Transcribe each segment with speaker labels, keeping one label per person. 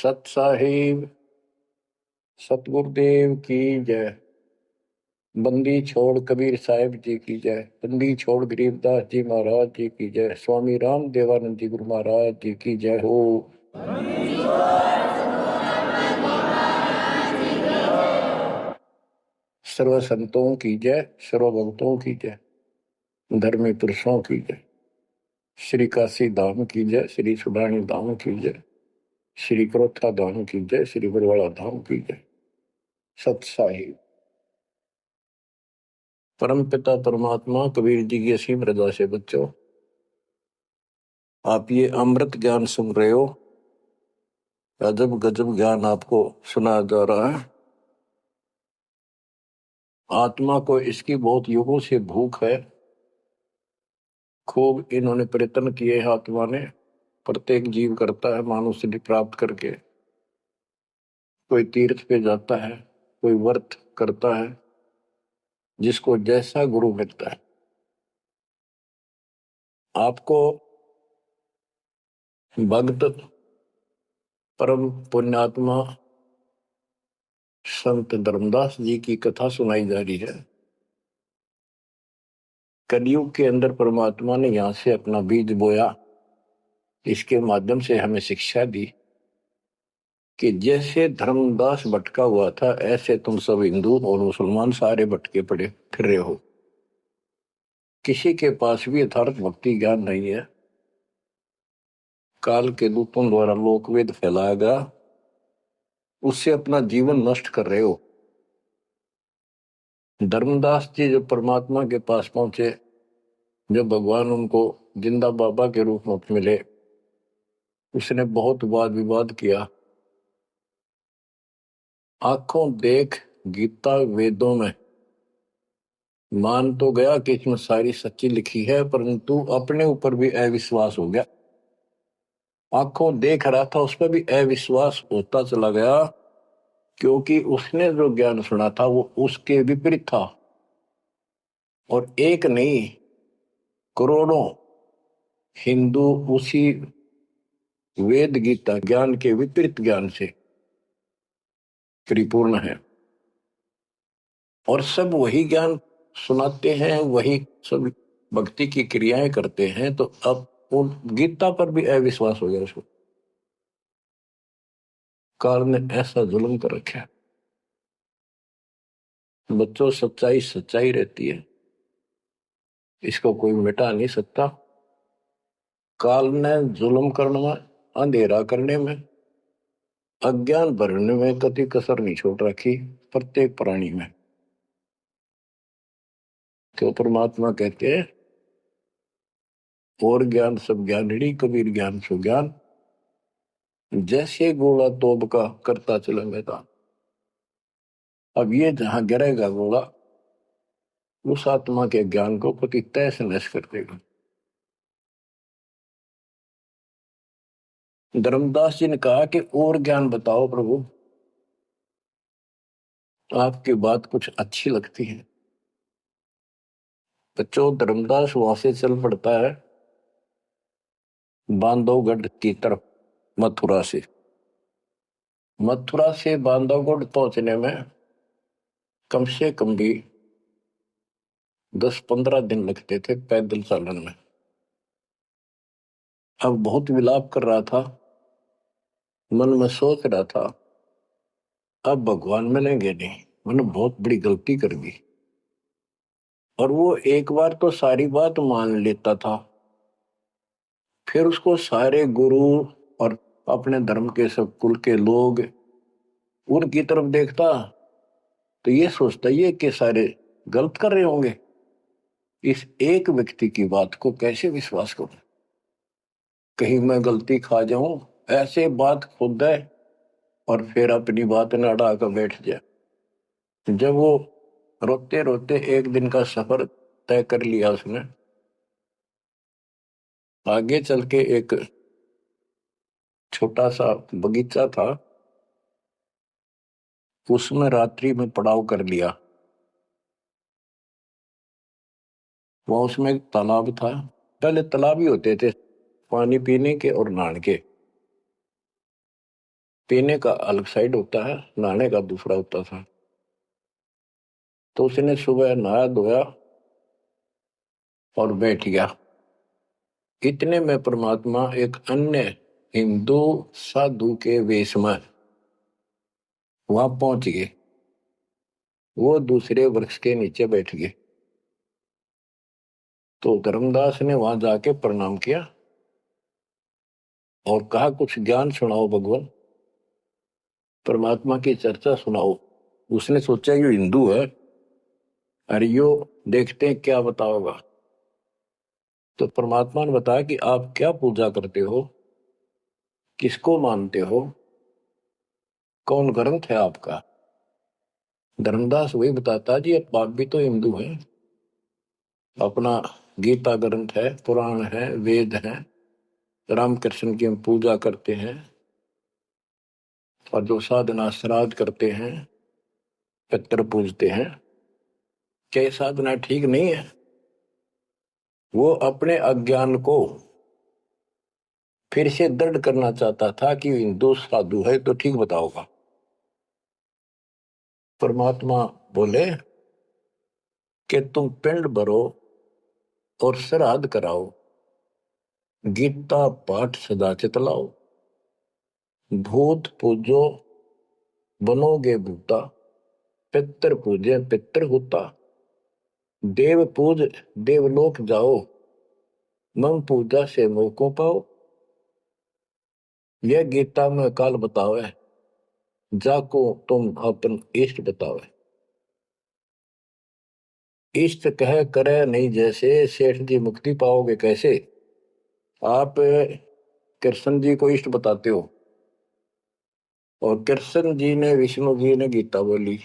Speaker 1: सत साहिब सतगुरुदेव की जय। बंदी छोड़ कबीर साहिब जी की जय। बंदी छोड़ गरीबदास जी महाराज जी की जय। स्वामी राम देवानंद जी गुरु महाराज जी की जय हो। सर्व संतों की जय, सर्व भक्तों की जय, धर्मी पुरुषों की जय। श्री काशी धाम की जय, श्री सुडानी धाम की जय, श्री क्रोथा धाम की जय, श्री बरवाड़ा धाम की जय। सत साहिब परम पिता परमात्मा कबीर जी की असीम रजा से बच्चों, आप ये अमृत ज्ञान सुन रहे हो। अजब गजब ज्ञान आपको सुनाया जा रहा है। आत्मा को इसकी बहुत युगों से भूख है। खूब इन्होंने प्रयत्न किए हैं। आत्मा ने प्रत्येक जीव करता है मानव सिद्धि प्राप्त करके। कोई तीर्थ पे जाता है, कोई व्रत करता है, जिसको जैसा गुरु मिलता है। आपको भक्त परम पुण्यात्मा संत धर्मदास जी की कथा सुनाई जा रही है। कलयुग के अंदर परमात्मा ने यहां से अपना बीज बोया। इसके माध्यम से हमें शिक्षा दी कि जैसे धर्मदास भटका हुआ था, ऐसे तुम सब हिंदू और मुसलमान सारे भटके पड़े फिर रहे हो। किसी के पास भी यथार्थ भक्ति ज्ञान नहीं है। काल के दूतों द्वारा लोकवेद फैलाया गया, उससे अपना जीवन नष्ट कर रहे हो। धर्मदास जी जब परमात्मा के पास पहुंचे, जब भगवान उनको जिंदा बाबा के रूप में मिले, उसने बहुत वाद विवाद किया। आंखों देख गीता वेदों में मान तो गया कि इसमें सारी सच्ची लिखी है, परंतु अपने ऊपर भी अविश्वास हो गया। आंखों देख रहा था, उस पर भी अविश्वास होता चला गया, क्योंकि उसने जो ज्ञान सुना था वो उसके विपरीत था। और एक नहीं, करोड़ों हिंदू उसी वेद गीता ज्ञान के विपरीत ज्ञान से परिपूर्ण है। और सब वही ज्ञान सुनाते हैं, वही सब भक्ति की क्रियाएं करते हैं। तो अब उन गीता पर भी अविश्वास हो गया उसको। काल ने ऐसा जुल्म कर रखा है। बच्चों, सच्चाई सच्चाई रहती है, इसको कोई मिटा नहीं सकता। काल ने जुल्म करने में, अंधेरा करने में, अज्ञान भरने में कति कसर नहीं छोड़ रखी प्रत्येक प्राणी में। तो परमात्मा कहते हैं, और ज्ञान सब ज्ञानड़ी कबीर ज्ञान सो ज्ञान, जैसे गोला तोब का करता चले मैदान। अब ये जहां गिरेगा गोला, उस आत्मा के ज्ञान को पति तैस नष्ट कर देगा। धर्मदास जी ने कहा कि और ज्ञान बताओ प्रभु, आपकी बात कुछ अच्छी लगती है। बच्चों, धर्मदास वहां से चल पड़ता है बांधवगढ़ की तरफ। मथुरा से बांधवगढ़ पहुंचने में कम से कम भी 10-15 दिन लगते थे पैदल चालन में। अब बहुत विलाप कर रहा था, मन में सोच रहा था, अब भगवान मैंने गए नहीं, मैंने बहुत बड़ी गलती कर दी। और वो एक बार तो सारी बात मान लेता था, फिर उसको सारे गुरु और अपने धर्म के सब कुल के लोग उनकी तरफ देखता, तो ये सोचता ये कि सारे गलत कर रहे होंगे, इस एक व्यक्ति की बात को कैसे विश्वास करूं, कहीं मैं गलती खा जाऊं। ऐसे बात खुद है और फिर अपनी बात न अड़ा कर बैठ जाए। जब वो रोते रोते एक दिन का सफर तय कर लिया उसने, आगे चल के एक छोटा सा बगीचा था, उसमें रात्रि में पड़ाव कर लिया। वहां उसमें एक तालाब था। पहले तालाब ही होते थे पानी पीने के और नहाने के। पीने का अलग साइड होता है, नहाने का दूसरा होता था। तो उसने सुबह नहाया धोया और बैठ गया। इतने में परमात्मा एक अन्य हिंदू साधु के वेश में वहां पहुंच गए। वो दूसरे वृक्ष के नीचे बैठ गए। तो धर्मदास ने वहां जाके प्रणाम किया और कहा, कुछ ज्ञान सुनाओ भगवान, परमात्मा की चर्चा सुनाओ। उसने सोचा ये हिंदू है, अरे यो देखते हैं क्या बताओगा। तो परमात्मा ने बताया कि आप क्या पूजा करते हो, किसको मानते हो, कौन ग्रंथ है आपका। धर्मदास वही बताता, जी आप भी तो हिंदू हैं, अपना गीता ग्रंथ है, पुराण है, वेद है, रामकृष्ण की हम पूजा करते हैं, और जो साधना श्राद्ध करते हैं, पितर पूजते हैं, क्या ये साधना ठीक नहीं है। वो अपने अज्ञान को फिर से दृढ़ करना चाहता था कि हिंदू साधु है तो ठीक बताओगा। परमात्मा बोले कि तुम पिंड भरो और श्राद्ध कराओ, गीता पाठ सदा चितलाओ, भूत पूजो बनोगे भूता, पितर पूजे पितर होता, देव पूज देवलोक जाओ, मम पूजा से मोह को पाओ। यह गीता में काल बतावे, जाको तुम अपन इष्ट बतावे। इष्ट कह करे नहीं जैसे, सेठ जी मुक्ति पाओगे कैसे। आप कृष्ण जी को इष्ट बताते हो, और कृष्ण जी ने विष्णु जी ने गीता बोली,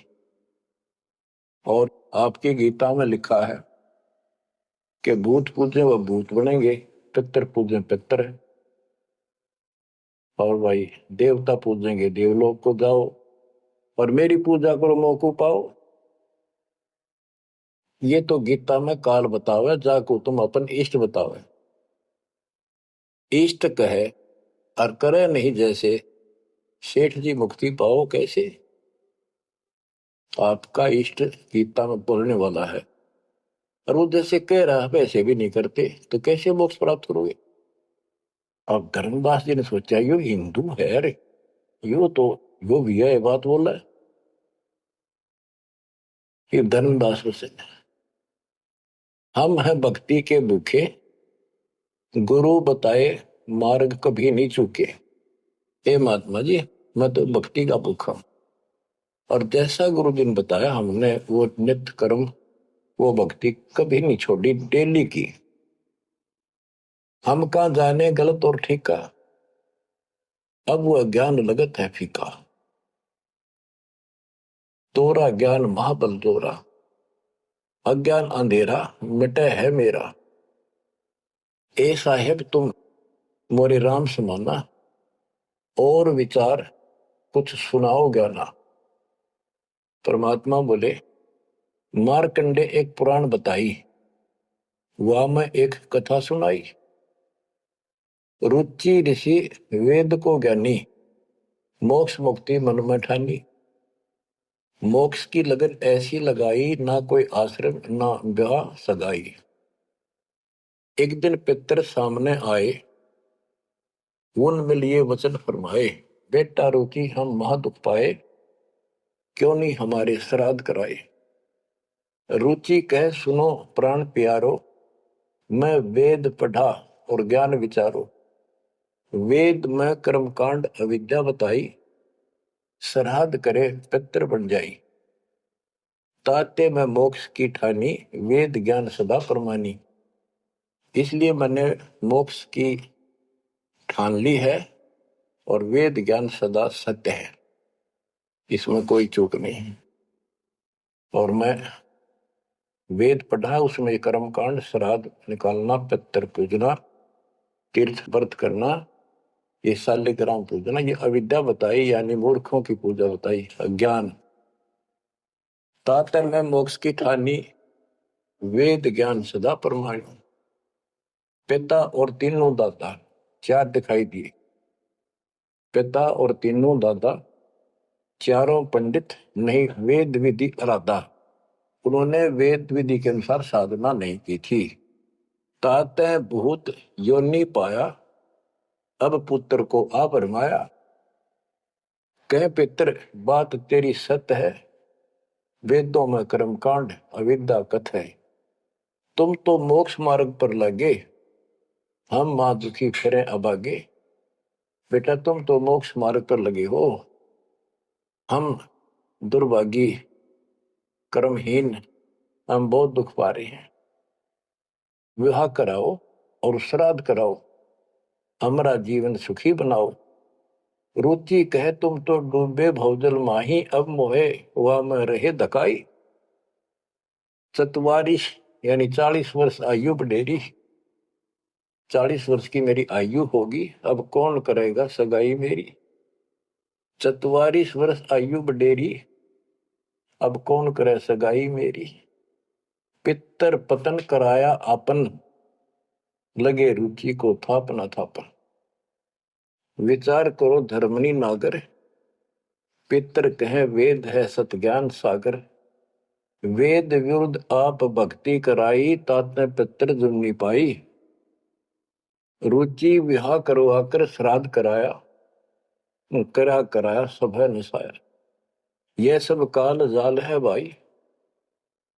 Speaker 1: और आपकी गीता में लिखा है कि भूत पूजे वह भूत बनेंगे, पितर पूजे पितर है, और भाई देवता पूजेंगे देवलोक को जाओ, और मेरी पूजा करो मौको पाओ। ये तो गीता में काल बतावे, जाको तुम अपन इष्ट बतावे। इष्ट कहे और करे नहीं जैसे, सेठ जी मुक्ति पाओ कैसे। आपका इष्ट गीता में बोलने वाला है, और वो जैसे कह रहा है वैसे भी नहीं करते, तो कैसे मोक्ष प्राप्त करोगे। अब धर्मदास जी ने सोचा, यो हिंदू है, अरे यो तो यो भी है बात बोल रहा है। फिर धर्मदास से, हम हैं भक्ति के भूखे, गुरु बताए मार्ग कभी नहीं चूके। हे महात्मा जी, मैं तो भक्ति का भूखा हूं, और जैसा गुरु जी ने बताया हमने वो नित्य कर्म, वो भक्ति कभी नहीं छोड़ी, डेली की। हम कहा जाने गलत और ठीक का, अब वो अज्ञान लगत है फीका। तोरा ज्ञान महाबल जोरा, अज्ञान अंधेरा मिटे है मेरा। ए साहेब तुम मोरे राम समाना, और विचार कुछ सुनाओ ज्ञाना। परमात्मा बोले, मारकंडे एक पुराण बताई, वह मैं एक कथा सुनाई। रुचि ऋषि वेद को ज्ञानी, मोक्ष मुक्ति मन में ठानी। मोक्ष की लगन ऐसी लगाई, ना कोई आश्रम ना ब्याह सगाई। एक दिन पितर सामने आए, उन मिलिए वचन फरमाए, बेटा रुचि हम महादुख पाए, क्यों नहीं हमारे श्राद्ध कराए। रुचि कह सुनो प्राण प्यारो, मैं वेद पढ़ा और ज्ञान विचारो। वेद में कर्मकांड अविद्या बताई, श्राद्ध करे पितर बन जाई। ताते में मोक्ष की ठानी, वेद ज्ञान सदा प्रमानी। इसलिए मैंने मोक्ष की ठान ली है, और वेद ज्ञान सदा सत्य है, इसमें कोई चूक नहीं है। और मैं वेद पढ़ा, उसमें कर्मकांड, श्राद्ध निकालना, पितर पूजना, तीर्थ व्रत करना, ये शालिग्राम पूजना, ये अविद्या बताई, यानी मूर्खों की पूजा बताई, अज्ञान। तातर में मोक्ष की ठानी, वेद ज्ञान सदा प्रमाणी। पिता और तीनों दाता चार दिखाई दिए, पिता और तीनों दादा, चारों पंडित नहीं वेद विधि अराधा। उन्होंने वेद विधि के अनुसार साधना नहीं की थी। ताते भूत योनि पाया, अब पुत्र को आ भरमाया। कह पितर बात तेरी सत है, वेदों में कर्म कांड अविद्या कथ है। तुम तो मोक्ष मार्ग पर लगे, हम मां दुखी फिरे अभागे। बेटा तुम तो मोक्ष मार्ग पर लगे हो, हम दुर्भागी कर्महीन, हम बहुत दुख पा रहे हैं। विवाह कराओ और श्राद्ध कराओ, हमारा जीवन सुखी बनाओ। रुचि कहे तुम तो डूबे भवजल माही, अब मोहे वह में रहे धकाई। चतवारिश यानी 40 वर्ष आयु बढ़ेरी, 40 वर्ष की मेरी आयु होगी, अब कौन करेगा सगाई मेरी। 44 वर्ष आयु बढ़ेरी, अब कौन करे सगाई मेरी। पितर पतन कराया आपन, लगे रुचि को थापना थापन। विचार करो धर्मनी नागर, पितर कहे वेद है सत ज्ञान सागर। वेद विरुद्ध आप भक्ति कराई, तातने पितर जुम्नी पाई। रुचि विवाह करवाकर श्राद्ध कराया, कराया सभा निसाया। यह सब काल जाल है भाई,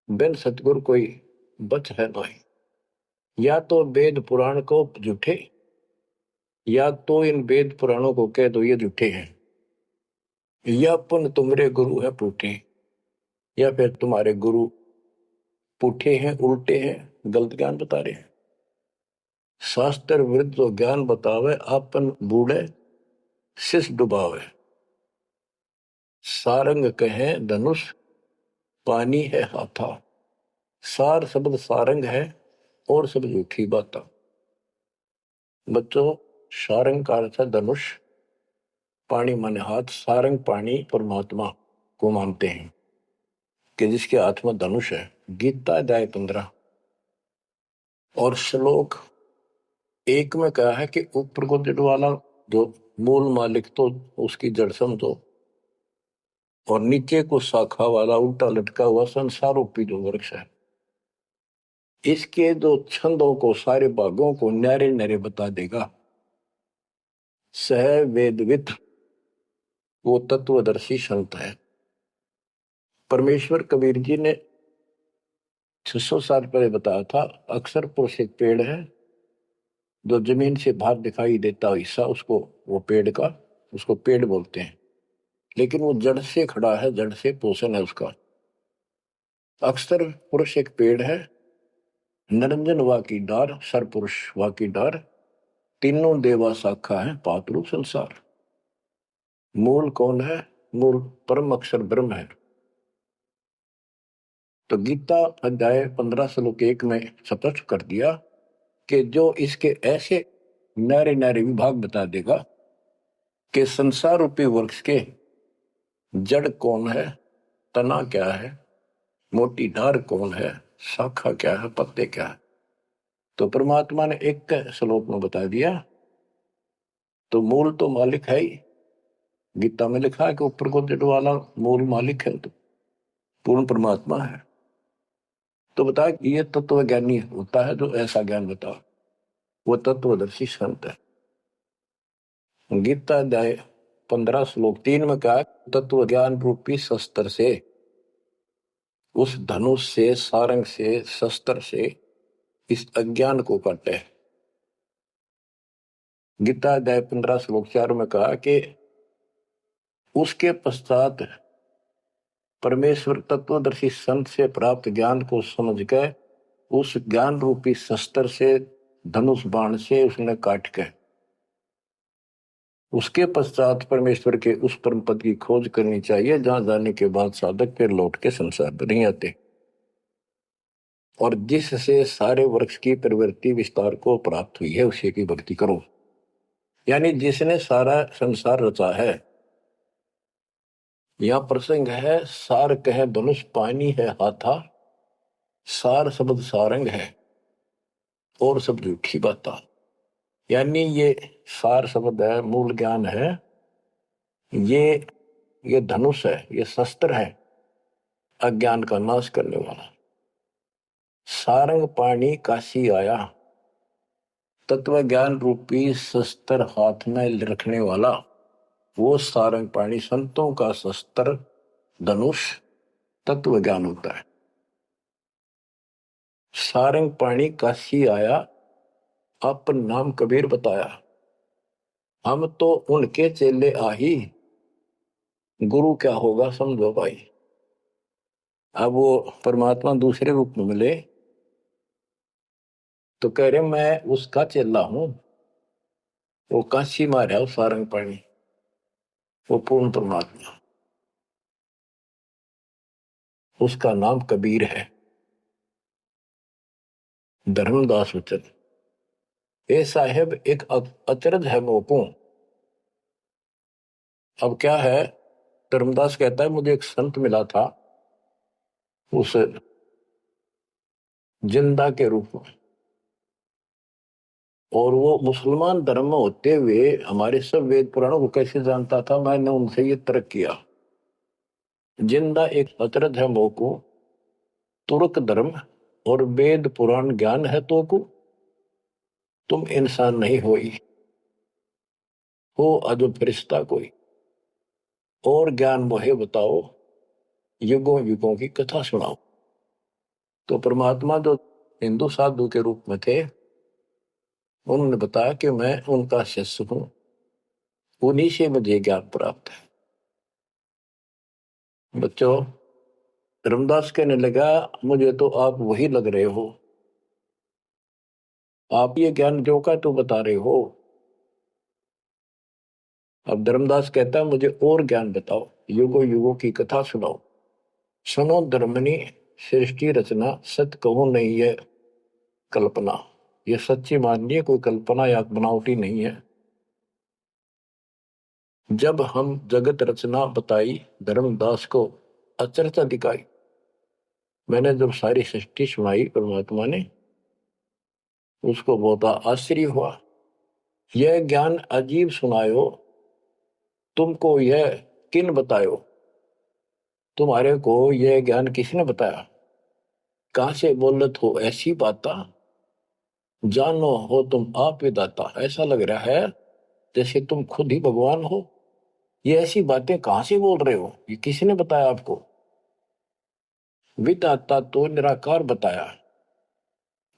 Speaker 1: बिन सतगुर कोई बच है नहीं। या तो वेद पुराण को झूठे, या तो इन वेद पुराणों को कह दो ये झूठे हैं, या पुन तुम्हारे गुरु है पूठे, या फिर तुम्हारे गुरु पूठे हैं, उल्टे हैं, गलत ज्ञान बता रहे हैं। शास्त्र विरुद्ध जो ज्ञान बतावे, आपन बूढ़े शिष डुबावे। सारंग कहे धनुष, पानी है हाथा। सार शब्द सारंग है और सब झूठी बात। बच्चों सारंग का अर्थ है धनुष, पानी माने हाथ। सारंग पानी परमात्मा को मानते हैं कि जिसके हाथ में धनुष है। गीता अध्याय 15 और श्लोक 1 में कहा है कि ऊपर को जड़ वाला जो मूल मालिक तो उसकी जड़ समझो, और नीचे को शाखा वाला उल्टा लटका हुआ संसार रूपी जो वृक्ष है, इसके जो छंदों को सारे भागों को न्यारे न्यारे बता देगा। सह वेदवित वो तत्वदर्शी संत है। परमेश्वर कबीर जी ने 600 साल पहले बताया था, अक्सर पुरुष एक पेड़ है जो जमीन से बाहर दिखाई देता हिस्सा, उसको वो पेड़ का उसको पेड़ बोलते हैं, लेकिन वो जड़ से खड़ा है, जड़ से पोषण है उसका। अक्सर पुरुष एक पेड़ है, निरंजन वा की डार, सर पुरुष वा की डार, तीनों देवा शाखा है, पातरूप संसार। मूल कौन है? मूल परम अक्षर ब्रह्म है। तो गीता अध्याय 15 श्लोक 1 में स्पष्ट कर दिया कि जो इसके ऐसे नारे नारे विभाग बता देगा कि संसार रूपी वृक्ष के जड़ कौन है, तना क्या है, मोटी डार कौन है, शाखा क्या है, पत्ते क्या है, तो परमात्मा ने एक श्लोक में बता दिया। तो मूल तो मालिक है ही, गीता में लिखा है कि ऊपर को जड़ वाला मूल मालिक है, तो पूर्ण परमात्मा है। तो बता ये तत्व ज्ञानी होता है जो ऐसा ज्ञान बता, वो तत्वदर्शी संत है। गीता अध्याय 15 श्लोक 3 में कहा, तत्व ज्ञान रूपी शस्त्र से, उस धनुष से, सारंग से, शस्त्र से इस अज्ञान को काटे। गीता अध्याय 15 श्लोक 4 में कहा कि उसके पश्चात परमेश्वर तत्वदर्शी संत से प्राप्त ज्ञान को समझ के उस ज्ञान रूपी शस्त्र से, धनुष बाण से उसने काट के, उसके पश्चात परमेश्वर के उस परम पद की खोज करनी चाहिए जहां जाने के बाद साधक फिर लौट के संसार में नहीं आते, और जिससे सारे वृक्ष की प्रवृत्ति विस्तार को प्राप्त हुई है उसी की भक्ति करो। यानी जिसने सारा संसार रचा है। यह प्रसंग है, सार कहे धनुष, पानी है हाथा। सार शब्द सारंग है और सब झूठी बात। यानी ये सार शब्द है, मूल ज्ञान है, ये धनुष है, ये शस्त्र है अज्ञान का नाश करने वाला। सारंग पाणी काशी आया, तत्व ज्ञान रूपी शस्त्र हाथ में रखने वाला वो सारंग पाणी, संतों का शस्त्र धनुष तत्व ज्ञान होता है। सारंग पाणी काशी आया, अपन नाम कबीर बताया। हम तो उनके चेले आही, गुरु क्या होगा समझो भाई। अब वो परमात्मा दूसरे रूप में मिले तो कह रहे मैं उसका चेला हूं। वो काशी मारा वो सारंग पाणी, वो पूर्ण परमात्मा, उसका नाम कबीर है। धर्मदास वचन ए साहेब एक अचरज है मोको। अब क्या है, धर्मदास कहता है मुझे एक संत मिला था उस जिंदा के रूप में, और वो मुसलमान धर्म में होते हुए हमारे सब वेद पुराणों को कैसे जानता था, मैंने उनसे ये तर्क किया। जिंदा एक अचरज है मोको, तुर्क धर्म और वेद पुराण ज्ञान है तो को, तुम इंसान नहीं हो अजब फरिश्ता कोई, और ज्ञान मोहे बताओ, युगों युगों की कथा सुनाओ। तो परमात्मा जो हिंदू साधु के रूप में थे, उन्होंने बताया कि मैं उनका शिष्य हूं, उन्हीं से मुझे ज्ञान प्राप्त है। बच्चों, रामदास कहने लगा मुझे तो आप वही लग रहे हो, आप ये ज्ञान जो का तो बता रहे हो। अब धर्मदास कहता है मुझे और ज्ञान बताओ, युगों युगों की कथा सुनाओ। सुनो धर्मनी सृष्टि रचना, सत्य कहूं नहीं है कल्पना। ये सच्ची मानिए, कोई कल्पना या बनावटी नहीं है। जब हम जगत रचना बताई, धर्मदास को अचरज दिखाई। मैंने जब सारी सृष्टि सुनाई परमात्मा ने, उसको बहुत आश्चर्य हुआ। यह ज्ञान अजीब सुनायो, तुमको यह किन बतायो। तुम्हारे को यह ज्ञान किसने बताया, कहां से बोलत हो ऐसी बाता, जानो हो तुम आप विदाता। ऐसा लग रहा है जैसे तुम खुद ही भगवान हो। ये ऐसी बातें कहां से बोल रहे हो, ये किसने बताया आपको। विदाता तो निराकार बताया,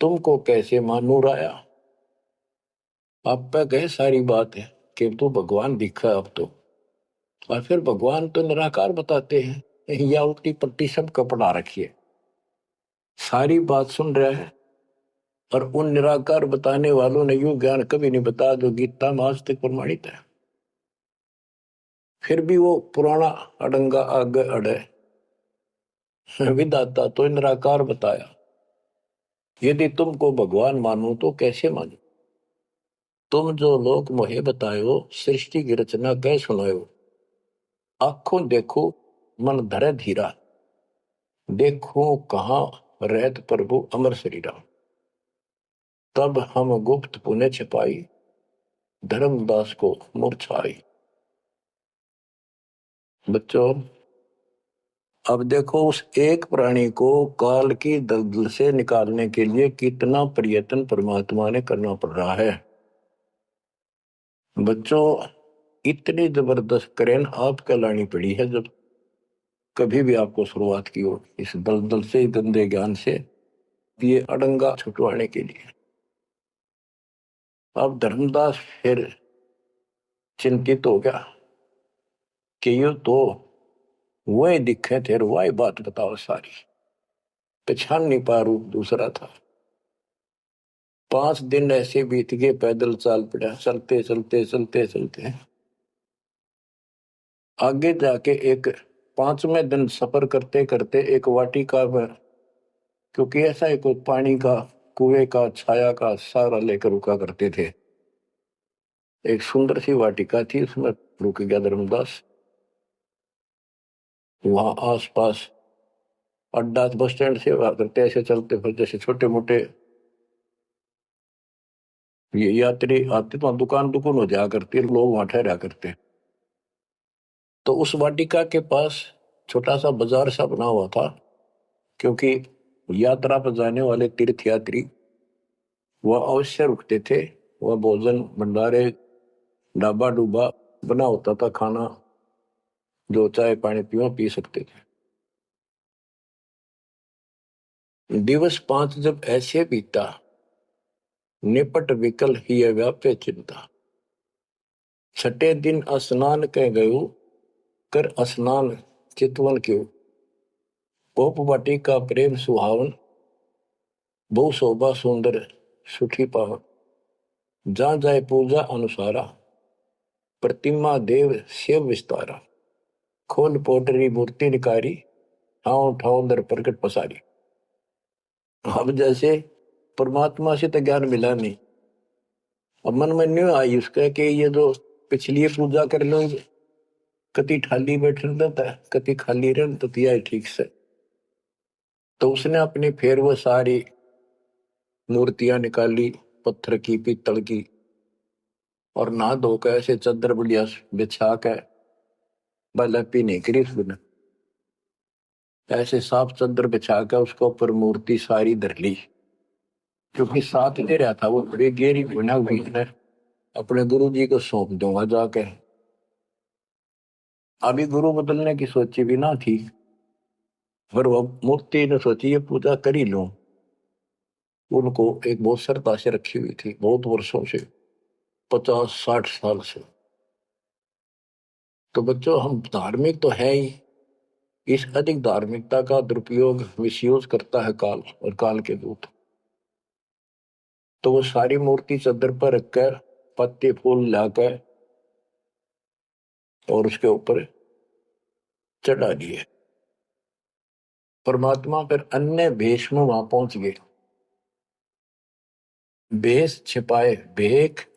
Speaker 1: तुमको कैसे मानूर आया। आप पे गए सारी बात है कि तो भगवान दिखा अब तो, और फिर भगवान तो निराकार बताते हैं, या उल्टी पट्टी सब कपड़ा रखिए। सारी बात सुन रहा है, और उन निराकार बताने वालों ने यूं ज्ञान कभी नहीं बताया जो गीता में आज तक प्रमाणित है। फिर भी वो पुराना अडंगा आगे अड़े, विदाता तो निराकार बताया। यदि तुमको भगवान मानो तो कैसे मानो। तुम जो लोग मोहे बतायो, सृष्टि की रचना कह सुनायो। आंखों देखो मन धरे धीरा, देखो कहाँ रहत प्रभु अमर शरीरा। तब हम गुप्त पुण्य छिपाई, धर्मदास को मूर्छाई। बच्चों, अब देखो उस एक प्राणी को काल की दलदल से निकालने के लिए कितना प्रयत्न परमात्मा ने करना पड़ रहा है। बच्चों, इतनी जबरदस्त करेन आपको लानी पड़ी है जब कभी भी आपको शुरुआत की हो इस दलदल से, गंदे ज्ञान से, ये अड़ंगा छुटवाने के लिए। अब धर्मदास फिर चिंतित हो गया कि ये तो वही दिखे थे, वही बात बताओ सारी, पहचान नहीं पा, रूप दूसरा था। 5 दिन ऐसे बीत गए, पैदल चाल पड़ा, चलते चलते चलते चलते आगे जाके एक 5वें दिन सफर करते करते एक वाटिका में, क्योंकि ऐसा एक पानी का कुएं का छाया का सहारा लेकर रुका करते थे, एक सुंदर सी वाटिका थी, उसमें रुक गया धर्मदास। वहां आसपास अड्डा बस स्टैंड से करते ऐसे चलते फिर जैसे छोटे मोटे ये यात्री आते तो दुकान दुकान हो जाया करती, लोग वहां ठहरा करते। तो उस वाटिका के पास छोटा सा बाजार सा बना हुआ था, क्योंकि यात्रा पर जाने वाले तीर्थ यात्री वह अवश्य रुकते थे। वह भोजन भंडारे ढाबा डूबा बना होता था, खाना जो चाय पानी पीवा पी सकते थे। दिवस 5 जब ऐसे बीता, निपट विकल ही व्याप्य चिंता। छठे दिन स्नान कह गयो, कर स्नान चितवन क्यों। गोप वाटिका प्रेम सुहावन, बहु शोभा सुंदर सुखी पावन। जहाँ जाए पूजा अनुसारा, प्रतिमा देव शिव विस्तारा। खोल पोटरी मूर्ति निकारी, ठाव ठाव दर प्रकट पसारी। अब जैसे परमात्मा से तो ज्ञान मिला नहीं, अब मन में न्यू आई उसका कि ये जो पिछली पूजा कर लो, कति खाली बैठ रहता है, कति खाली रह तो दिया ठीक से। तो उसने अपनी फिर वो सारी मूर्तियां निकाली, पत्थर की पीतल की, और नहा धोकर ऐसे चादर बढ़िया बिछा के बलपी नहीं करी उसने, ऐसे साफ चादर बिछा कर उसको ऊपर मूर्ति सारी धर ली। क्योंकि साथ दे रहा था वो बड़ी गहरी बना हुई है, अपने गुरु जी को सौंप दूंगा जाके। अभी गुरु बदलने की सोची भी ना थी, पर वो मूर्ति ने सोची ये पूजा कर ही लूं। उनको एक बहुत श्रद्धा से रखी हुई थी, बहुत वर्षों से, 50-60 साल से। तो बच्चों, हम धार्मिक तो है ही, इस अधिक धार्मिकता का दुरुपयोग मिसयूज करता है काल और काल के दूत। तो वो सारी मूर्ति चादर पर रखकर पत्ते फूल लाकर और उसके ऊपर चढ़ा दिए। परमात्मा फिर अन्य भेष में वहां पहुंच गए। भेष छिपाए भेख,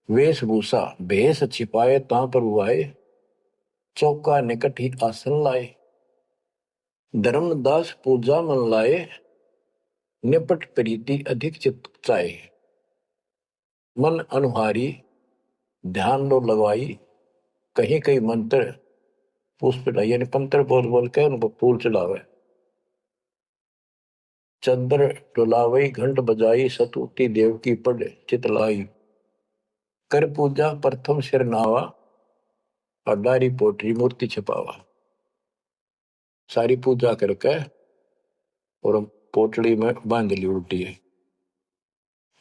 Speaker 1: वेशभूषा भेष छिपाए ता पर हुआए। चौका निकट ही आसन लाए, धर्मदास पूजा मन लाए। निपट प्रीति अधिक चित चाहे, मन अनुहारी ध्यान लो लगवाई। कहीं कहीं मंत्र पुष्प यानी पंत्र बोल बोल के उनको फूल चढ़ावे। चंद्र डुलावई घंट बजाई, सतुति देव की पढ़ चितलाई। कर पूजा प्रथम सिर नावा, अडारी पोटरी मूर्ति छिपावा। सारी पूजा करके और पोटली में बांध ली उल्टी है।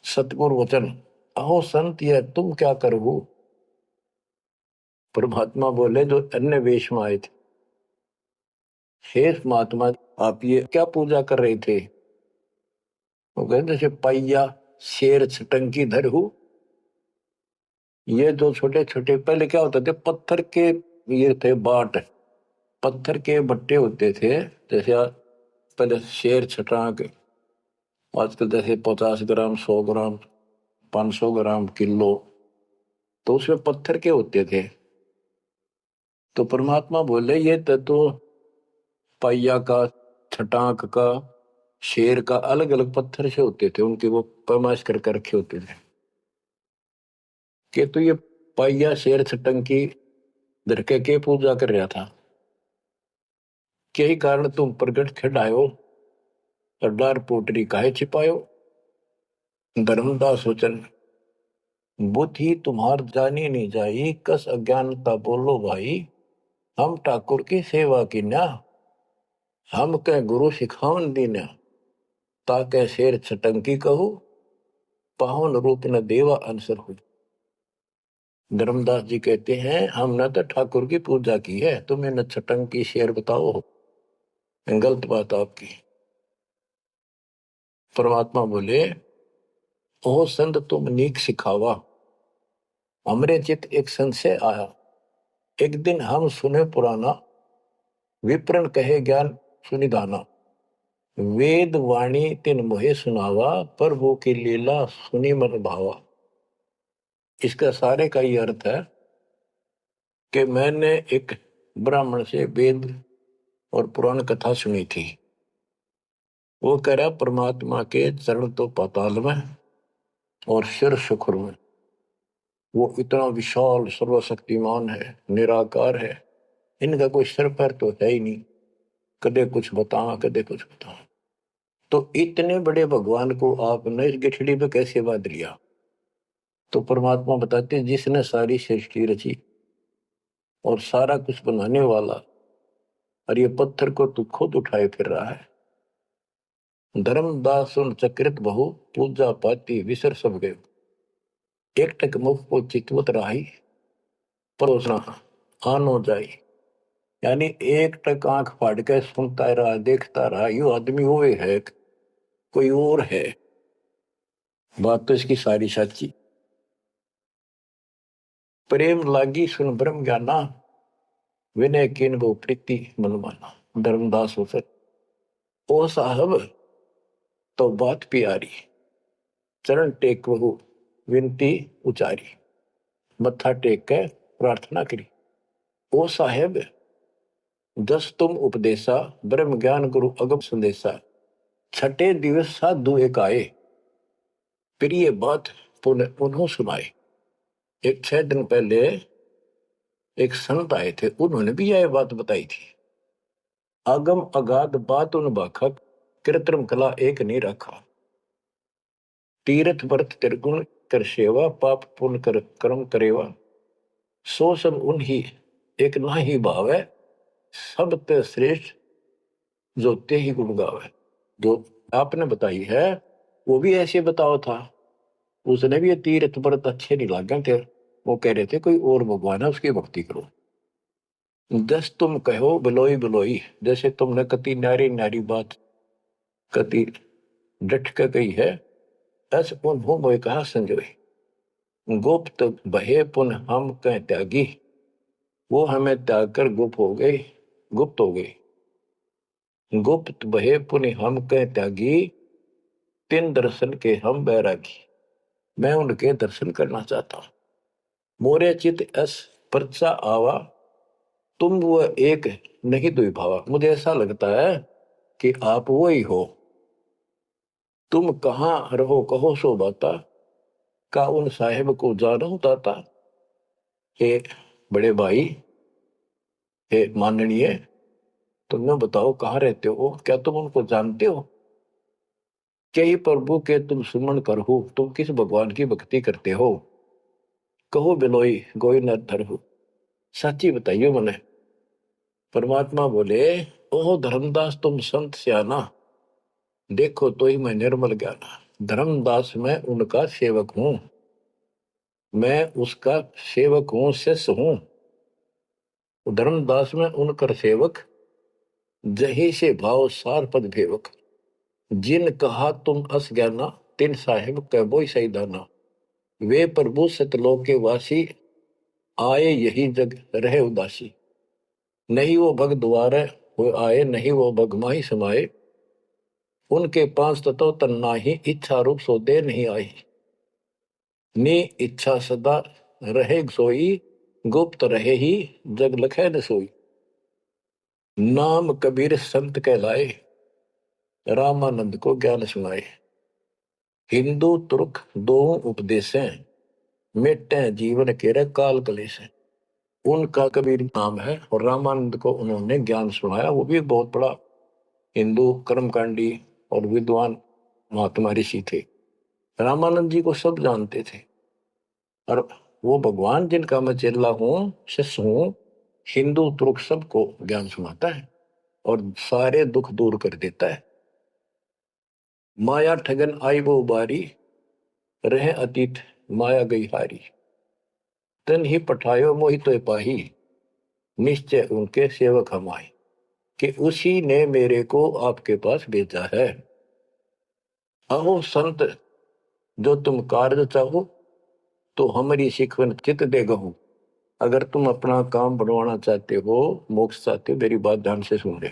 Speaker 1: सतगुरु वचन, अहो संत ये तुम क्या करो। परमात्मा बोले जो अन्य वेश में आए थे, हे महात्मा आप ये क्या पूजा कर रहे थे। वो कहते जैसे पैया शेर छटंकी धर हूं। ये जो छोटे छोटे पहले क्या होते थे, पत्थर के ये थे बाट, पत्थर के बट्टे होते थे। जैसे पहले शेर छटाक, आजकल जैसे 50 ग्राम 100 ग्राम 500 ग्राम किलो, तो उसमें पत्थर के होते थे। तो परमात्मा बोले ये तो पैया का, छटाक का, शेर का अलग अलग पत्थर से होते थे, उनके वो पैमाइश करके रखे होते थे कि तो ये पैया शेर छटंकी धर के पूजा कर रहा था। यही कारण तुम प्रगट खिड़ायो, अड्डार पोटरी काहे छिपायो। धर्मदास वचन, बुद्धि तुम्हार जानी नहीं जाई, कस अज्ञानता बोलो भाई। हम ठाकुर की सेवा की ना, हम कह गुरु सिखावन दीना। ताके शेर छटंकी कहू, पावन रूप न देवा अंसर हो। धर्मदास जी कहते हैं हमने तो ठाकुर की पूजा की है, तुम्हें न छटंकी शेर बताओ, गलत बात आपकी। परमात्मा बोले, ओ संत तुम नीक सिखावा। हमरे चित एक संशय आया, एक दिन हम सुने पुराना। विप्रन कहे ज्ञान सुनिधाना। वेद वाणी तिन मोहे सुनावा, प्रभु की लीला सुनी मन भावा। इसका सारे का ये अर्थ है कि मैंने एक ब्राह्मण से वेद और पुराण कथा सुनी थी। वो कह रहा परमात्मा के चरण तो पाताल में और सिर सुखुर में। वो इतना विशाल सर्वशक्तिमान है, निराकार है, इनका कोई सर पैर तो है ही नहीं, कदे कुछ बताओ कदे कुछ बताओ। तो इतने बड़े भगवान को आपने इस गठड़ी पे कैसे बांध लिया? तो परमात्मा बताते हैं जिसने सारी सृष्टि रची और सारा कुछ बनाने वाला, और ये पत्थर को तू खुद उठाए फिर रहा है। धर्मदास उन चक्रित बहु पूजा पाती विसर सब गए, एक टक मुख को चितवत रही परोसना आनो जाई। यानी एक टक आंख फाड़ के सुनता रहा देखता रहा, यू आदमी वो है कोई और है। बात तो इसकी सारी सच्ची। प्रेम लागी सुन ब्रह्म ज्ञाना, विनय किन वो प्रीति मन माना। धर्मदास हो सर ओ साहब तो बात प्यारी, चरण टेक वहु विनती उचारी। मत्था टेक के प्रार्थना करी। ओ साहेब दस तुम उपदेशा, ब्रह्म ज्ञान गुरु अगम संदेशा। छठे दिवस साधु एक आए, प्रिय बात पुनः उन्हों सुनाए। एक 6 दिन पहले एक संत आए थे, उन्होंने भी यह बात बताई थी। आगम अगाध बात उन बाखक, कृत्रिम कला एक नहीं रखा। तीर्थ व्रत त्रिगुण कर सेवा, पाप पुण्य कर कर्म करेवा। सो सब उन्हीं एक ना ही भाव है, सब ते श्रेष्ठ जो ते ही गुण गावे। जो आपने बताई है वो भी ऐसे बताओ था। उसने भी ये तीर्थ व्रत अच्छे नहीं लगे थे, वो कह रहे थे कोई और भगवान है उसकी भक्ति करो। दस तुम कहो बिलोई बिलोई, जैसे तुमने कति नारी नारी बात कति डट के कही है, ऐसे पुन हो मोय कहा संजोई। गुप्त बहे पुन हम कह त्यागी, वो हमें त्याग कर गुप्त हो गई, गुप्त हो गई। गुप्त बहे पुनि हम कह त्यागी, तिन दर्शन के हम बैरागी। मैं उनके दर्शन करना चाहता हूं। मोरे चित अस परचा आवा, तुम वो एक नहीं दुई भावा। मुझे ऐसा लगता है कि आप वो ही हो। तुम कहाँ रहो कहो सो बाता, का उन साहेब को जानो ताता। हे बड़े भाई, हे माननीय, तुमने बताओ कहाँ रहते हो, क्या तुम उनको जानते हो? क्या ही प्रभु के तुम सुमन कर हो, तुम किस भगवान की भक्ति करते हो? कहो बिलोई गोई न धर हो, सच्ची बताइयो मने। परमात्मा बोले ओह धर्मदास तुम संत सियाना, देखो तो ही मैं निर्मल ज्ञाना। धर्मदास मैं उनका सेवक हूं, मैं उसका सेवक हूं, शिष्य हूं। धर्मदास में उनकर सेवक, जही से भाव सार पद भेवक। जिन कहा तुम अस ज्ञाना, तिन साहिब कह सही दाना। वे प्रभु सतलोक के वासी, आए यही जग रहे उदासी। नहीं वो भग द्वारे वो आए, नहीं वो भग माही समाये। उनके पांच तत्व तन नाही, इच्छा रूप सो दे नहीं आई। नी इच्छा सदा रहे सोई, गुप्त रहे ही जग लखे न सोई। नाम कबीर संत कहलाए, रामानंद को ज्ञान सुनाए। हिंदू तुर्क दो उपदेशें, मिटे जीवन के काल कलेश। उनका कबीर नाम है और रामानंद को उन्होंने ज्ञान सुनाया। वो भी बहुत बड़ा हिंदू कर्मकांडी और विद्वान महात्मा ऋषि थे। रामानंद जी को सब जानते थे और वो भगवान जिनका मैं चेला हूं, शिष्य हूं, हिंदू तुर्क सबको ज्ञान सुनाता है और सारे दुख दूर कर देता है। माया ठगन आई वो बारी, रहे अतीत माया गई हारी। तन ही पठायो मोहि तो पाही, निश्चय उनके सेवक हम आए। कि उसी ने मेरे को आपके पास भेजा है। अहो संत जो तुम कार्य चाहो, तो हमारी शिकवन चित दे गहू। अगर तुम अपना काम बनवाना चाहते हो, मोक्ष चाहते हो, मेरी बात ध्यान से सुन ले।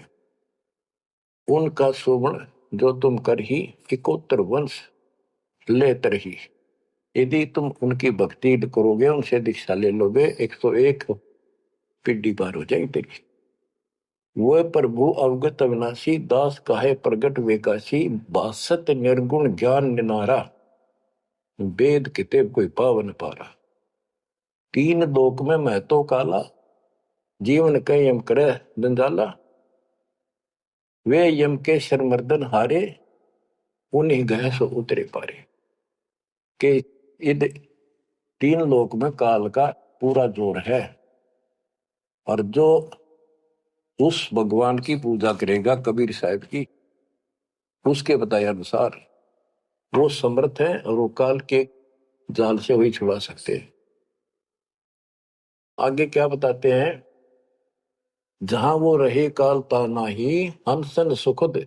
Speaker 1: उनका शोभन जो तुम कर ही, इकोत्तर वंश ले तरही। यदि तुम उनकी भक्ति करोगे, उनसे दीक्षा ले लोगे, 101 पीढ़ी पार हो जाएगी तेरी। वो प्रभु अवगत अविनाशी, दास काहे प्रगट वेकाशी। बासत निर्गुण ज्ञान निनारा, वेद किते कोई पावन पारा। तीन लोक में मैं तो काला, जीवन के यम करे जंजाला, वे यम के शरमर्दन हारे, उन्हीं गए सो उतरे पारे। के इध तीन लोक में काल का पूरा जोर है, और जो उस भगवान की पूजा करेगा कबीर साहब की, उसके बताए अनुसार वो समर्थ है और वो काल के जाल से वही छुड़ा सकते हैं। आगे क्या बताते हैं, जहां वो रहे काल ताना ही, हंसन सुखद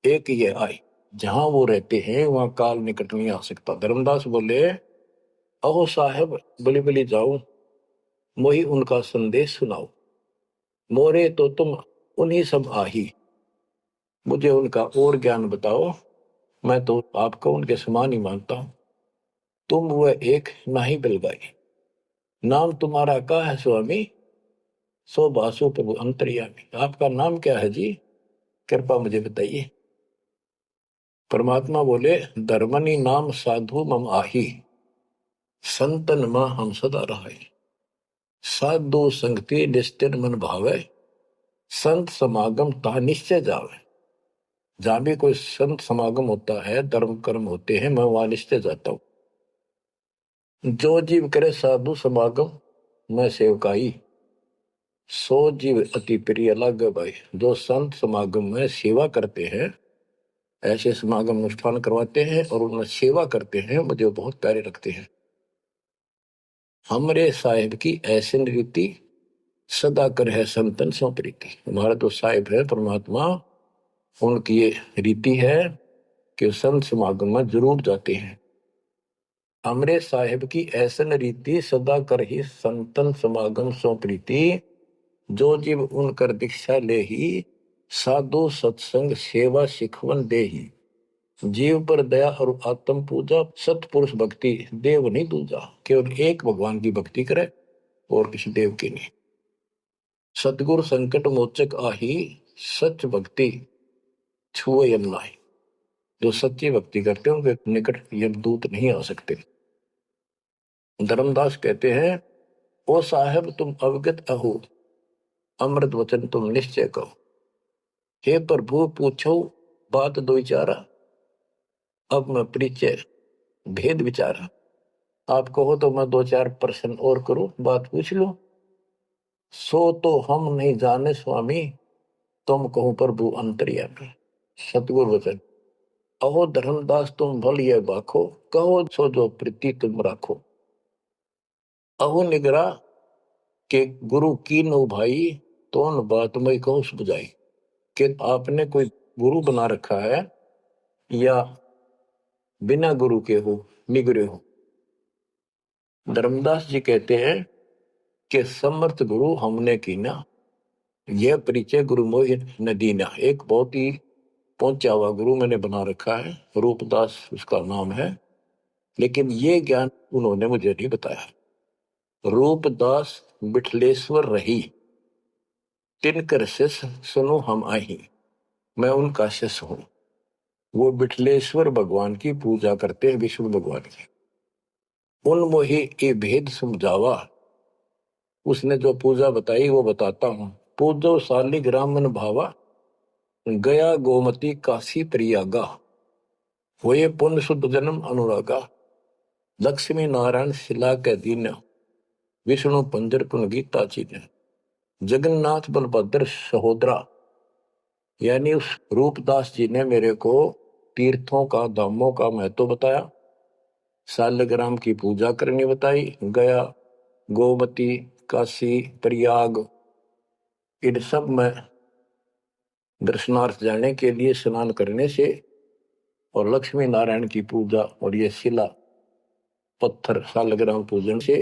Speaker 1: एक ये आई। जहां वो रहते हैं वहां काल निकट नहीं आ सकता। धर्मदास बोले, अहो साहब बलि बलि जाओ, मोही उनका संदेश सुनाओ, मोरे तो तुम उन्हीं सब आही, मुझे उनका और ज्ञान बताओ, मैं तो आपको उनके समान ही मानता हूं। तुम वह एक नाही बिलगाई, नाम तुम्हारा का है स्वामी, सो बासु प्रभु अंतर्यामी। आपका नाम क्या है जी, कृपा मुझे बताइए। परमात्मा बोले, धर्मनी नाम साधु मम आही, संतन मां हम सदा रहाई। साधु संगति निस्तिर मन भावे, संत समागम ता निश्चय जावे। जहां भी कोई संत समागम होता है, धर्म कर्म होते हैं, मैं वहां निश्चय जाता हूं। जो जीव करे साधु समागम मैं सेवकाई, सो जीव अति प्रिय लागे भाई। जो संत समागम में सेवा करते हैं, ऐसे समागम अनुष्ठान करवाते हैं और उनमें सेवा करते हैं, मुझे बहुत प्यारे रखते हैं। हमरे साहिब की ऐसी रीति, सदा कर है संतन सो प्रीति। हमारा तो साहिब है परमात्मा, उनकी ये रीति है कि संत समागम में जरूर जाते हैं। हमरे साहिब की ऐसन रीति, सदा कर ही संतन समागम सो प्रीति। जो जीव उनकर दीक्षा ले ही, साधु सत्संग सेवा सिखवन दे ही। जीव पर दया और आत्म पूजा, सतपुरुष भक्ति देव नहीं दूजा। केवल एक भगवान की भक्ति करे और किसी देव की नहीं। सतगुरु संकट मोचक आही, सच भक्ति छुए यम नाही। जो सच्ची भक्ति करते हैं उनके निकट यमदूत नहीं आ सकते। धर्मदास कहते हैं, ओ साहेब तुम अवगत अहो, अमृत वचन तुम निश्चय कहो। हे प्रभु पूछो बात दो विचारा, अब मैं परिचय भेद विचारा। आप कहो तो मैं दो चार प्रश्न और करूं, बात पूछ लो। सो तो हम नहीं जाने स्वामी, तुम कहो प्रभु अंतर्यामी। सतगुरु वचन, अहो धर्मदास तुम भल ये बाखो, कहो सो जो प्रीति तुम राखो। अहो निगरा के गुरु की नो भाई, तो न बात में कहो बुझाई। कि आपने कोई गुरु बना रखा है या बिना गुरु के हो, निगरे हो। धर्मदास जी कहते हैं कि समर्थ गुरु हमने की ना, यह परिचय गुरु मोहि न दीना। एक बहुत ही पहुंचा हुआ गुरु मैंने बना रखा है, रूपदास उसका नाम है, लेकिन ये ज्ञान उन्होंने मुझे नहीं बताया। रूपदास बिठलेश्वर रही, तिनकर शिष्य सुनो हम आही। मैं उनका शिष्य हूं। वो बिठलेश्वर भगवान की पूजा करते हैं, विष्णु भगवान की। उन मोहि ये भेद समझावा, उसने जो पूजा बताई वो बताता हूं। पूजो शालिग्राम मन भावा, गया गोमती काशी प्रयागा। हुए पुण्य शुद्ध जन्म अनुरागा, लक्ष्मी नारायण शिला के दीन, विष्णु पंजर पुन गीता चीन। जगन्नाथ बलभद्र सहोदरा, यानी उस रूपदास जी ने मेरे को तीर्थों का, धामों का महत्व बताया, शालिग्राम की पूजा करनी बताई, गया गोमती काशी प्रयाग इन सब में दर्शनार्थ जाने के लिए स्नान करने से, और लक्ष्मी नारायण की पूजा और ये शिला पत्थर शालिग्राम पूजन से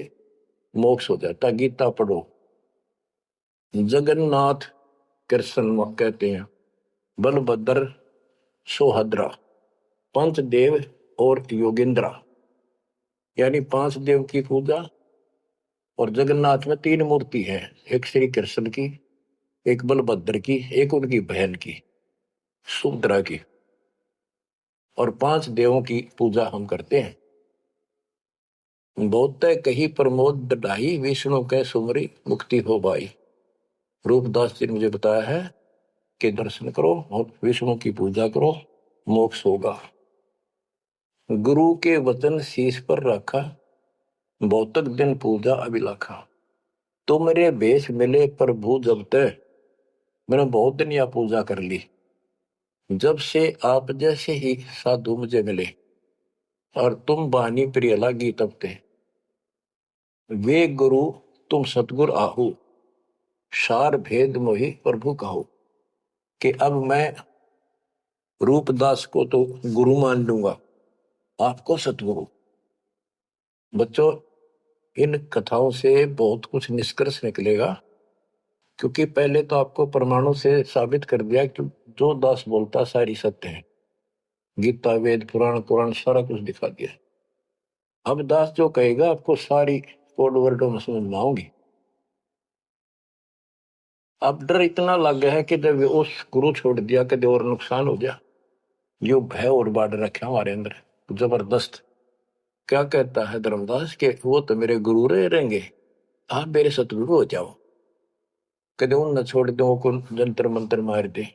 Speaker 1: मोक्ष हो जाता। गीता पढ़ो। जगन्नाथ कृष्ण कहते हैं, बलभद्र सोहद्रा, पंच देव और योगेंद्रा, यानी पांच देव की पूजा। और जगन्नाथ में तीन मूर्ति है, एक श्री कृष्ण की, एक बलभद्र की, एक उनकी बहन की सुभद्रा की, और पांच देवों की पूजा हम करते हैं। बहुत कही प्रमोद ढाई, विष्णु के सुमरी मुक्ति हो भाई। रूपदास जी ने मुझे बताया है कि दर्शन करो और विष्णु की पूजा करो, मोक्ष होगा। गुरु के वचन शीश पर रखा, बहुतक दिन पूजा अभिलाखा। तो मेरे भेष मिले प्रभु जब तक, मैंने बहुत दिन यह पूजा कर ली। जब से आप जैसे ही साधु मुझे मिले और तुम बानी प्रिय लागी तब ते, वे गुरु तुम सतगुरु आहू, सार भेद मोहि प्रभु कहो। कि अब मैं रूपदास को तो गुरु मान लूंगा, आपको सतगुरु। बच्चों, इन कथाओं से बहुत कुछ निष्कर्ष निकलेगा, क्योंकि पहले तो आपको प्रमाणों से साबित कर दिया कि जो दास बोलता सारी सत्य है। गीता, वेद, पुराण, कुरान सारा कुछ दिखा दिया। अब दास जो कहेगा आपको सारी कोड वर्डों में समझ में आऊंगी। अब डर इतना लग गया है कि जब उस गुरु छोड़ दिया कभी और नुकसान हो गया, यो भय और बाढ़ रखा हमारे अंदर जबरदस्त। क्या कहता है धर्मदास के वो तो मेरे गुरु रहेंगे, आप मेरे सतगुरु हो जाओ। कदे उन न छोड़ दो को जंतर मंत्र मार दे।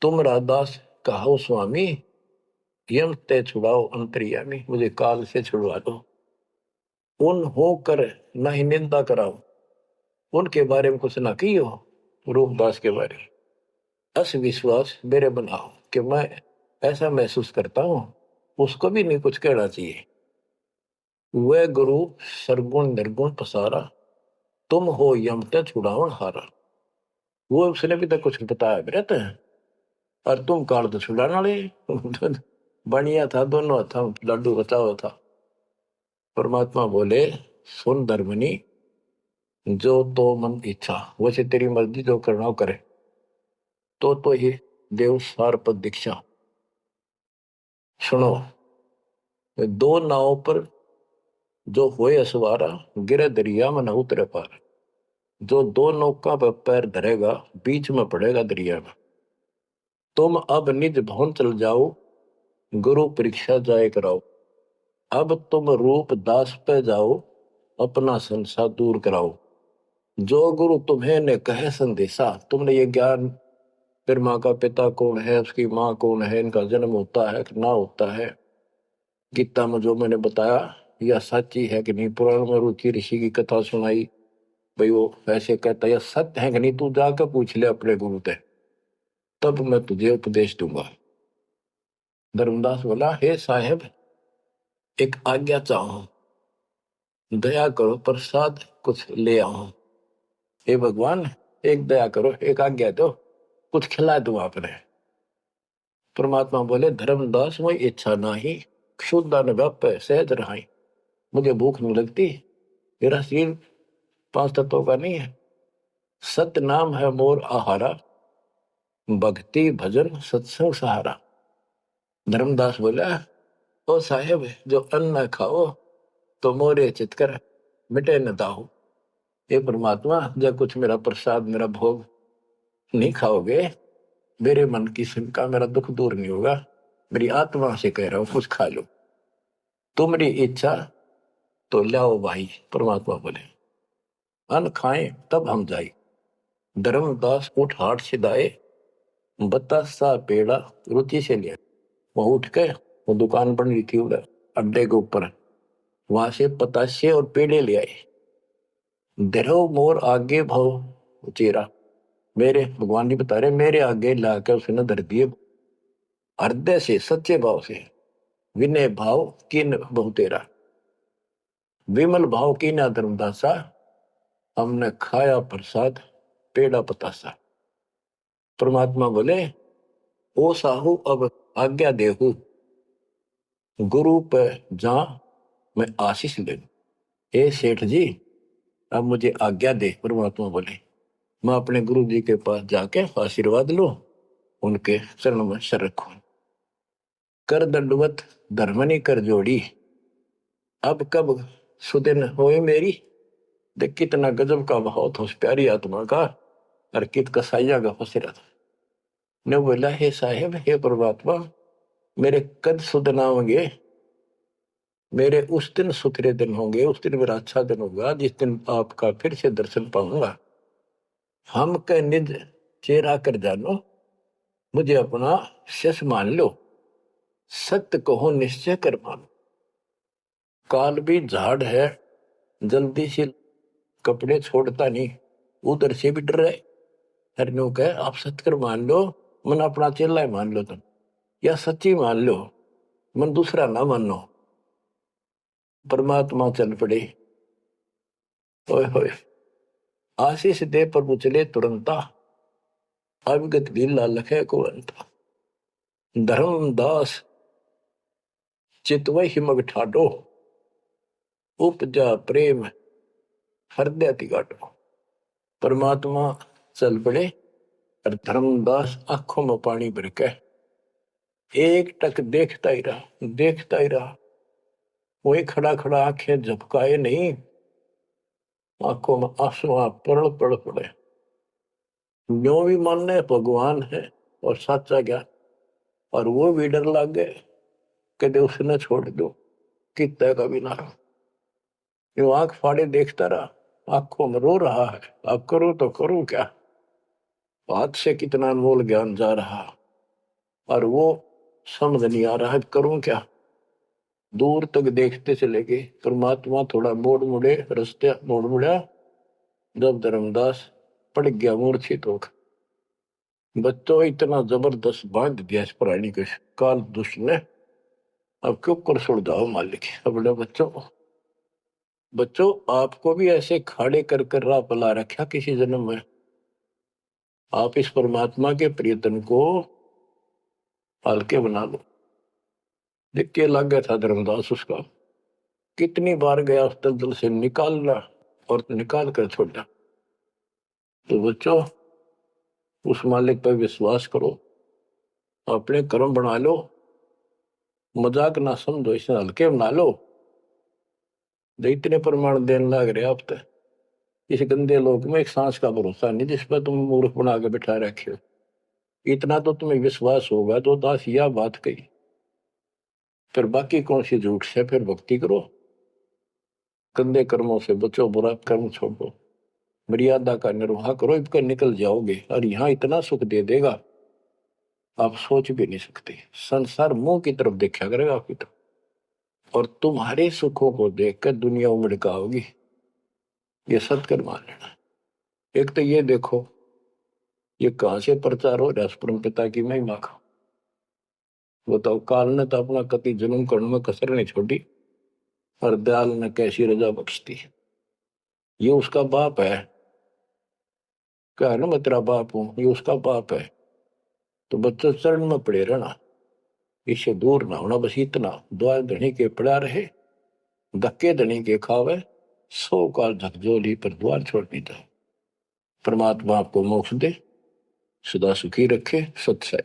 Speaker 1: तुम राधास कहो स्वामी, यम ते छुड़ाओ अंतर्यामी, मुझे काल से छुड़वा दो। उन हो कर न ही निंदा कराओ, उनके बारे में कुछ ना कियो, रूपदास के बारे में अस विश्वास मेरे बनाओ कि मैं ऐसा महसूस करता हूं, उसको भी नहीं कुछ कहना चाहिए। वह गुरु सरगुण निर्गुण पसारा, तुम हो यम ते छुड़ावन हारा। वो उसने भी तो कुछ बताया रहता है, और तुम काल तो छुड़ाने वाले। बढ़िया था, दोनों था लड्डू बचाओ था। परमात्मा बोले सुन धर्मनी, जो तो मन इच्छा, वैसे तेरी मर्जी जो करना हो करे। तो ही देव सार पद दीक्षा। सुनो, दो नाव पर जो होए सवारा, गिरे दरिया में न उतरे पार। जो दो नौका पर पैर धरेगा, बीच में पड़ेगा दरिया में। तुम अब निज भवन चल जाओ, गुरु परीक्षा जाए कराओ। अब तुम रूप दास पे जाओ, अपना संसार दूर कराओ। जो गुरु तुम्हें ने कहे संदेशा, तुमने ये ज्ञान, फिर माँ का पिता कौन है, उसकी माँ कौन है, इनका जन्म होता है कि ना होता है, गीता में जो मैंने बताया यह सच्ची है कि नहीं, पुराण में रुचि ऋषि की कथा सुनाई, भाई वो ऐसे कहता यह सत्य है कि नहीं, तू जाकर पूछ ले अपने गुरु से, तब मैं तुझे उपदेश दूंगा। धर्मदास बोला, हे साहेब एक आज्ञा चाहूं, दया करो प्रसाद कुछ ले आऊं। हे भगवान एक दया करो, एक आज्ञा दो, कुछ खिला दूं आपने। परमात्मा बोले, धर्मदास वही इच्छा नाही, क्षुद्र व्याप सहज रहाई। मुझे भूख नहीं लगती, मेरा शरीर पांच तत्वों का नहीं है। सत्य नाम है मोर आहारा, भक्ति भजन सत्संग सहारा। धर्मदास बोला, ओ साहेब जो अन्न खाओ तो मोरे चितकर मिटे न दाहो। हे परमात्मा जब कुछ मेरा प्रसाद मेरा भोग नहीं खाओगे, मेरे मन की शंका मेरा दुख दूर नहीं होगा। मेरी आत्मा से कह रहा हूं कुछ खा लो, तुम्हारी इच्छा तो लाओ भाई। परमात्मा बोले, अन्न खाएं तब हम जाए। धर्मदास उठ हाट से दाए, बतासा पेड़ा रुचि से लिया। वो उठ के, वो दुकान बन रही थी उधर अड्डे के ऊपर, वहां से पतासे और पेड़े ले आए। धरो मोर आगे भाव चेरा, मेरे भगवान जी बता रहे मेरे आगे लाकर उसने धर दिए, हृदय से सच्चे भाव से। विनय भाव किन बहु तेरा, विमल भाव की ना धर्मदासा, हमने खाया प्रसाद पेड़ा पतासा। परमात्मा बोले, ओ साहू अब आज्ञा देहू, गुरु पे जा मैं आशीष ले। ए सेठ जी अब मुझे आज्ञा दे। परमात्मा बोले, मैं अपने गुरु जी के पास जाके आशीर्वाद लो, उनके चरण में सर रखो। कर दंडवत धर्मनी कर जोड़ी, अब कब सुदिन होए मेरी। देख कितना गजब का भाव था उस प्यारी आत्मा का, और कित कसाइया का फंसेरा था। ने बोला, हे साहेब हे परमात्मा, मेरे कद सुदना होंगे, मेरे उस दिन सुथरे दिन होंगे, उस दिन मेरा अच्छा दिन होगा जिस दिन आपका फिर से दर्शन पाऊंगा। हम के निज चेहरा कर जानो, मुझे अपना शस मान लो, सत्य कहो निश्चय कर मानो। काल भी झाड़ है, जल्दी से कपड़े छोड़ता नहीं, उधर से भी डर रहे। हरनों कह आप सत्य कर मान लो, मन अपना चेला ही मान लो तुम, या सच्ची मान लो, मन दूसरा ना मानो। परमात्मा चल पड़े, ओए होए आशीष दे प्रभु चले तुरंता, अविगत लीला लखे को अंता। धर्मदास चितवै हिमग ठाडो, उपजा प्रेम हृदय तिगाटो। परमात्मा चल पड़े और धर्मदास आंखों में पानी भर के एक टक देखता ही रहा, देखता ही रहा। वही खड़ा खड़ा आंखें झपकाए नहीं, आंखों में आंसू पड़ पड़ पड़े। जो भी मानने भगवान है और सच्चा ज्ञान, और वो भी डर लग गए कि उसने छोड़ दो कितने का भी ना। जो आंख फाड़े देखता रहा, आंखों में रो रहा है, अब करो तो करूं क्या, हाथ से कितना अनमोल ज्ञान जा रहा और वो समझ नहीं आ रहा है करूं क्या। दूर तक देखते चले गए। परमात्मा थोड़ा मोड़ मुड़े, रास्ते मोड़ मुड़ा, जब धर्मदास पड़ गया मूर्छित होकर। बच्चों इतना जबरदस्त बांध दिया इस प्राणी के काल दुष्ट ने, अब क्यों कर छोड़ जाओ मालिक। अपने बच्चों आपको भी ऐसे खाड़े कर कर राह पला रखा किसी जन्म में। आप इस परमात्मा के प्रियतन को हल्के बना लो। देख के लग गया था धर्मदास उसका, कितनी बार गया उस दलदल से निकालना और निकाल कर छोड़ा। तो बच्चों उस मालिक पर विश्वास करो, अपने कर्म बना लो, मजाक ना समझो, इसे हल्के बना लो। इतने प्रमाण देने लग रहे आप तो इस गंदे लोक में एक सांस का भरोसा नहीं जिस पर तुम मूर्ख बना के बिठा रखे हो। इतना तो तुम्हें विश्वास होगा तो दास यह बात कही, फिर बाकी कौन सी झूठ से फिर भक्ति करो। गंदे कर्मों से बचो, बुरा कर्म छोड़ो, मर्यादा का निर्वाह करो, इसका निकल जाओगे और यहाँ इतना सुख दे देगा आप सोच भी नहीं सकते। संसार मुंह की तरफ देखा करेगा आपकी तरफ और तुम्हारे सुखों को देखकर दुनिया उमड़का होगी। ये सत्य मान लेना। एक तो ये देखो ये कहां से प्रचार हो रहा है परम पिता की महिमा का। बताओ काल ने तो अपना कति जुल्म करने में कसर नहीं छोड़ी और दयाल ने कैसी रजा बख्शती। ये उसका बाप है, क्या है ना मैं तेरा बाप हूं, ये उसका बाप है। तो बच्चों चरण में पड़े रहना, इससे दूर ना होना, बस इतना द्वार धनी के पड़ा रहे, धक्के धनी के खावे, 100 काल झकझोली पर द्वार छोड़नी था। परमात्मा आपको मोक्ष दे, सदा सुखी रखे। सत्सय।